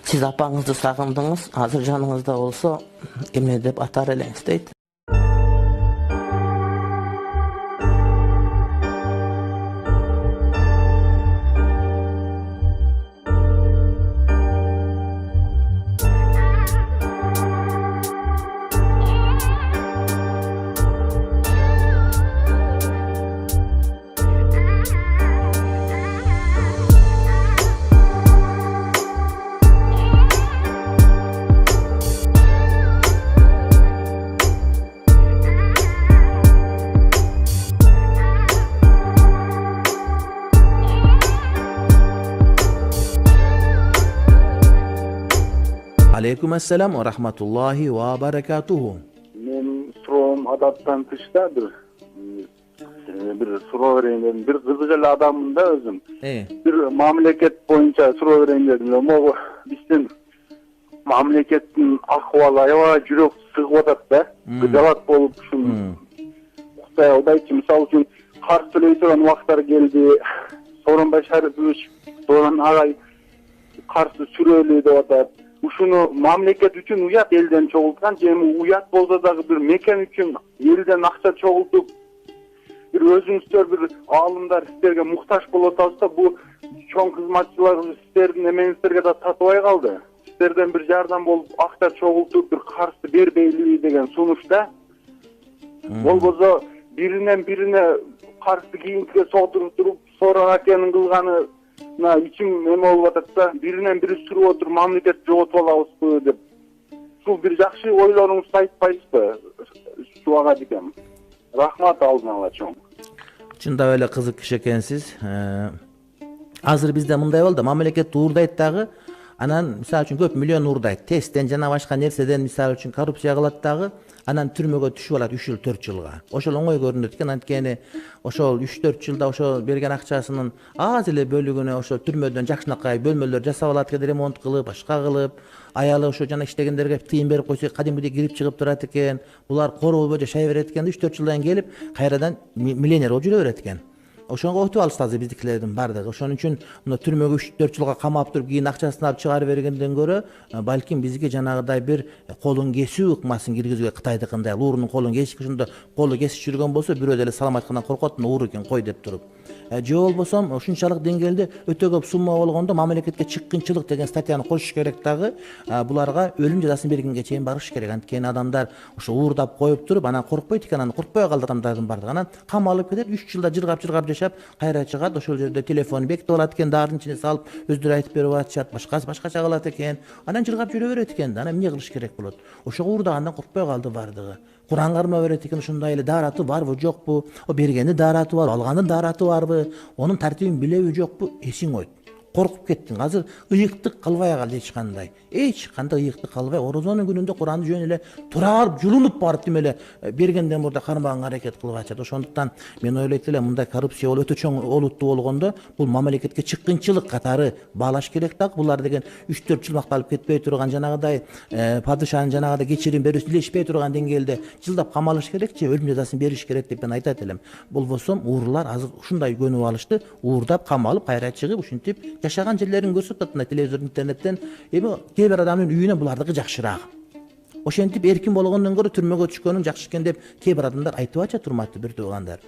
Siz apağınızı sağındınız, hazır canınızda olsa emne dep atar elеңiz deydi. Aleykümselam ve rahmetullahi ve berekatuhu. Men suroğum adattan tıştadır. Bir suroo vereyim dedim. Bir kızıcılı adamım da özüm. Bir mamleket boyunca suroo vereyim dedim. Ama bizden mamleketin ahvalı ayağa jürek sığıp atat da. Gıdalat bolup şunu. Oday ki misal üçün karşı söyleysen vaxtlar geldi. Sorun başarı büyüş. Sorun ağay karşı süreli de atat. Uşunu mamleket üçün uyat elden çoğultkan, jemi uyat bolsa dagı bir mekan üçün elden akça çoğultup, bir özüңүздөр bir alımlar sizlerge muhtaç bolotasızda bu çoğun kızmatçılar sizlerin emeğinizlerge da tatыбай kaldı. Sizlerden bir yardım bolup akça çoğultup bir karşı berbeyliği degen sunuşta, bolboza birine karşı kiyintiге soğuturup durup, sonra akenin kılganı içim neme olup atsa birinden biri sürüp oturup mamleket jogotуп алабызбы деп. Şu bir жақсы ойларыңызды айтпайсызбы? Şuaga diyem. Rahmat aldın ala çoğun. Çında öyle kızık kişi ekensiz. Hazır bizde mınday oldu. Mamleket uğurdaydı dağı. Anan misal üçün köp milyon uğurdaydı. Testten jana başka nerseden misal üçün korrupsiya kılat dağı. Anan türmöge düşüp alat 3 yıl 4 yılga. Oşol oňoy görünür eken antkeni oşol 3-4 yılda oşol bergen akçasının az ele bölügüne oşol türmödөн jakşynakay bölmelер жасап alat eken, remont kılıp, başka kılıp, ayalı oşo jana iştegenderge tıyın berip koysa kadimgide girip çıkıp durat eken. Bular koroo boja şay beret eken 3-4 yıldan gelip kayradan milyoner bolup jüre beret eken. Oşoňa otup alıştazy bizdikilerden bardygy. Oşoň üçin munda türmöge 3-4 yılga kamap durup giyin akçasyny alıp çıgarıp bergenden görө balkim bizge janagıday bir kolun kesүү ыкмасын киргизүүгө Кытайдыкындай уурунун колун кесип ошондо колу кесип жүргөн болсо бирөө деле салам айткандан коркот, уур экен кой деп туруп. Же болбосом ушунчалык деңгээлде өтө көп сумма болгондо мамлекетке чыккынчылык деген статьяны кошуш керек дагы. Буларга өлүм жазасын бергенге чейин барыш керек. Анткени адамдар ошо уурдап коюп туруп анан коркпойт экен, анан коркпой калды адамдардын бардыгы. Анан камалып кетет, 3 жылда жыргап жашап кайра чыгат. Ошол жерде телефон бекитип алат экен, даарынын ичине салып өздөрү айтып берип атышат, башкача кылат экен. Анан жыргап жүрө берет экен. Анан эмне кылыш керек болот? Ошого уурдагандан коркпой калды бардыгы. Kur'an karma öğret eкен, ушундай эле дараты барбы жокпу? O bergenin дараты бар, алганын дараты барбы? Onun tertibin bilebi жокпу? Esиң ойт. коркуп кеттиң. Азыр ыйыктык кылбай кал эч кандай ыйыктык кылбай орозонун күнүндө Куранды жөн эле тура барып жулунуп барып тим эле бергенден мурда кармаганга аракет кылып атышат. Ошондуктан мен ойлойт элем мындай коррупция өтө чоң олуттуу болгондо бул мамлекетке чыккынчылык катары баалаш керек да. Булар деген 3-4 жыл макталып кетпей турган жанагыдай падышанын жанагыдай кечирим берүүсү илешпей турган деңгээлде жылдап камалыш керек же өлүм жазасын бериш керек деп мен айтат элем. Болбосо уурулар азыр ушундай көнүп алышты. Уурдап камалып кайра чыгып ушинтип жашаган жерлерин көрсөтөт мына телевизор интернеттен. Эми кээ бир адамдын үйүнөн булардыкы жакшыраак. Ошентип эркин болгондон көрө түрмөгө түшкөнүң жакшы экен деп кээ бир адамдар айтып атышат, урматтуу бир туугандар.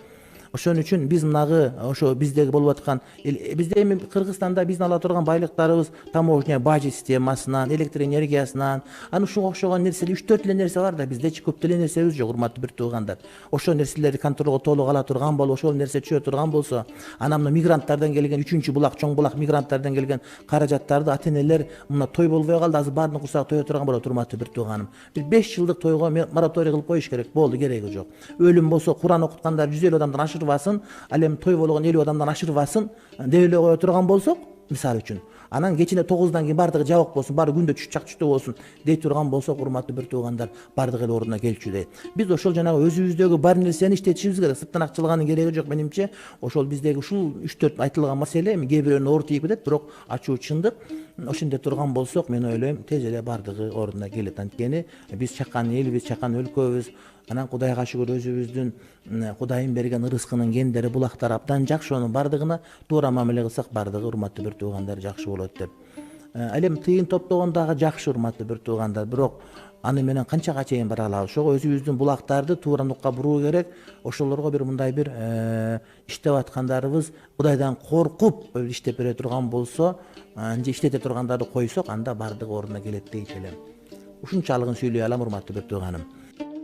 Ошон үчүн биз мынагы ошо биздеги болуп аткан бизде эми Кыргызстанда биздин ала турган байлыктарыбыз таможня бажа системасынан, электр энергиясынан, аны ушуга окшогон нерселер 3-4 эле нерсе бар да, биздечи көп деле нерсебиз жок, урматтуу бир туугандар. Ошол нерселерди контролго толук ала турган болуп, ошол нерсе чыга турган болсо, анан мына мигранттардан келген 3-чү булак, чоң булак мигранттардан келген каражаттарды ата-энелер мына той болбой калды, азыр баардыгын курсак тое турган болот, урматтуу бир тууганым. Бир 5 жылдык тойго мораторий кылып коюш керек, болду, кереги жок. Өлүм болсо Куран окуткандар 150 адамдан ашырбасын, ал эми той болгон 50 адамдан ашырбасын деп эле кое турган болсок, мисалы үчүн, анан кечине 9-дан кийин баардыгы жабык болсун, баары күндө чак түштө болсун дей турган болсок, урматтуу бир туугандар, баардыгы эле ордуна келчү дейт. Биз ошол жанагы өзүбүздөгү бар нерсени иштетишибиз керек. Сырттан акчалыганын кереги жок менимче. Ошол биздеги ушул 3-4 айтылган маселе эми кээ бирөөнүн оор тийип кетет, бирок ачуу чындык. Ошенде турган болсок, мен ойлойм, тез эле баардыгы ордуна келет. Анткени биз чакан элбиз, чакан өлкөбүз. Анан Кудайга шүгүр өзүбүздүн Кудайым берген ырыскынын кендери, булактар абдан жакшы. Онун баардыгына туура мамиле кылсак, баардыгы урматтуу бир туугандар жакшы болот деп. Ал эми тыйын топтогон дагы жакшы, урматтуу бир туугандар, бирок аны менен канчага чейин бара алабыз? Ошого өзүбүздүн булактарды туура нукка буруу керек. Ошолорго бир мындай бир иштеп аткандарыбыз Кудайдан коркуп иштеп бере турган болсо, же иштете тургандарды койсок, анда баардыгы ордуна келет дейт элем. Ушунчалыгын сүйлөй алам, урматтуу бир тууганым.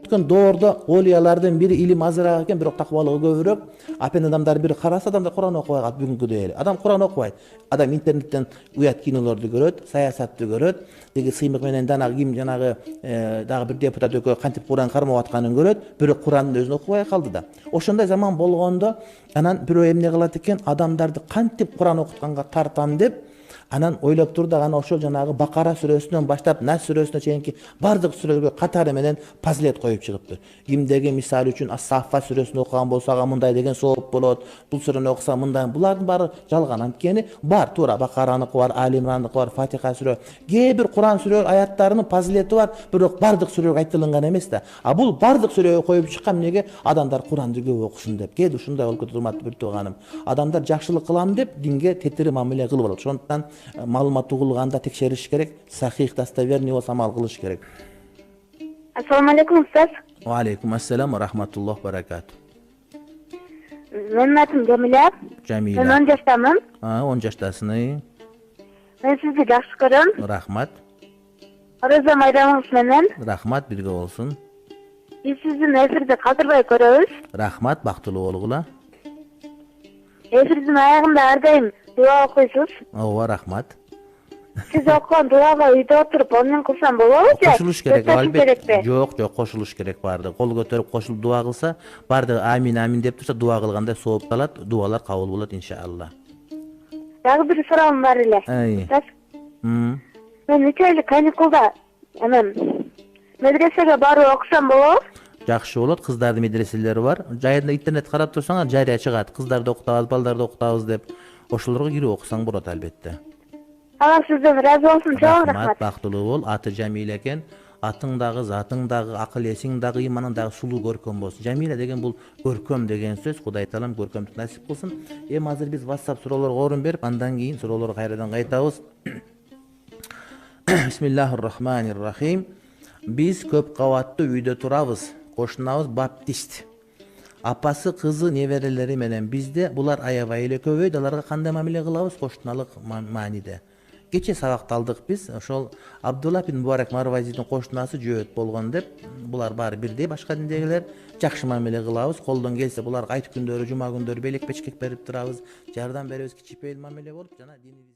Өткөн доордо олиялардын бири илим азыраак экен, бирок такыбалыгы көбүрөөк. Апен адамдар бир караса, адамдар Куран окубай калат бүгүнкүдөй эле. Адам Куран окубайт. Адам интернеттен уят кинолорду көрөт, саясатты көрөт. Деги сыймык менен жанагы дагы бир депутат экөө кантип Куран кармап атканын көрөт, бирок Курандын өзүн окубай калды да. Ошондой заман болгондо анан бирөө эмне кылат экен, адамдарды кантип Куран окутканга тартам деп, анан ойлоп тур да, аны ошол жанагы Бакара сүрөсүнөн баштап Нас сүрөсүнө чейинки баардык сүрөлөргө катары менен пазилет коюп чыгыптыр. Кимдеги мисалы үчүн Ас-Саффа сүрөсүн окуган болсо ага мындай деген сооп болот, бул сүрөнү окуса мындай. Булардын баары жалган. Анткени бар, туура Бакараныкы бар, Али Имрандыкы бар, Фатиха сүрө, кээ бир Куран сүрө аяттарынын пазилети бар, бирок баардык сүрөгө айтылган эмес да. А бул баардык сүрөгө коюп чыккан, эмнеге? Адамдар Куранды көп окушун деп. Кээде ушундай болуп кетет, урматтуу бир тууганым. Адамдар жакшылык кылам деп динге тетири мамиле кылып алат. Ошондуктан маалымат угулганда текшериш керек, сахих, достоверный болсо амал кылыш керек. Ассаламу алейкум, устаз. Ва алейкум ассалам ва рахматуллах баракату. Менин атым Жамиля. Жамиля. Мен 10 жаштамын. 10 жаштасың. Мен сизди жакшы көрөм. Рахмат. Ораза майрамыңыз менен. Рахмат, бирге болсун. Биз сиздин эфирди калтырбай көрөбүз. Рахмат, бактылуу болгула. Эфирдин аягында ар дайым дуа окуйсуз. Ооба, рахмат. Сиз окуган дуага үйдө отуруп онун кылсам болобу же? Кошулуш керек, албетте. Жок, кошулуш керек баардыгы. Кол көтөрүп кошулуп дуа кылса, баардыгы амин амин деп турса, дуа кылгандай соопталат, дуалар кабыл болот иншалла. Дагы бир суроом бар эле. Мен 3 айлык каникулда медресеге барып окусам болобу? Жакшы болот, кыздардын медреселери бар. Жайында интернет карап турсаңар, жарыя чыгат. Кыздарды окутабыз, балдарды окутабыз деп. Ошолорго кирип окусаң болот албетте. Алла сизден ыраазы болсун, чоң рахмат. Бактылуу бол. Аты Жамиля экен. Атың дагы, затың дагы, акыл эсиң дагы, иманың дагы сулуу көркөм болсун. Жамиля деген бул көркөм деген сөз. Кудай таалам көркөмдүк насип кылсын. Эми азыр биз WhatsApp суроолорго орун берип, андан кийин суроолорго кайрадан кайтабыз. Бисмиллахир-рахманир-рахим. Биз көп кабаттуу үйдө турабыз. Кошунабыз баптист. Апасы, кызы, неберелери менен бизде булар аябай эле көбөйдү. Аларга кандай мамиле кылабыз? Кошуналык мааниде. Кече сабакты алдык биз. Ошол Абдулла ибн Мубарак Марвазидин кошунасы жөөт болгон деп, булар баары бирдей башка диндегилер. Жакшы мамиле кылабыз. Колдон келсе буларга айт күндөрү, жума күндөрү белек печкек берип турабыз. Жардам беребиз, кичипейил мамиле болуп жана динибиз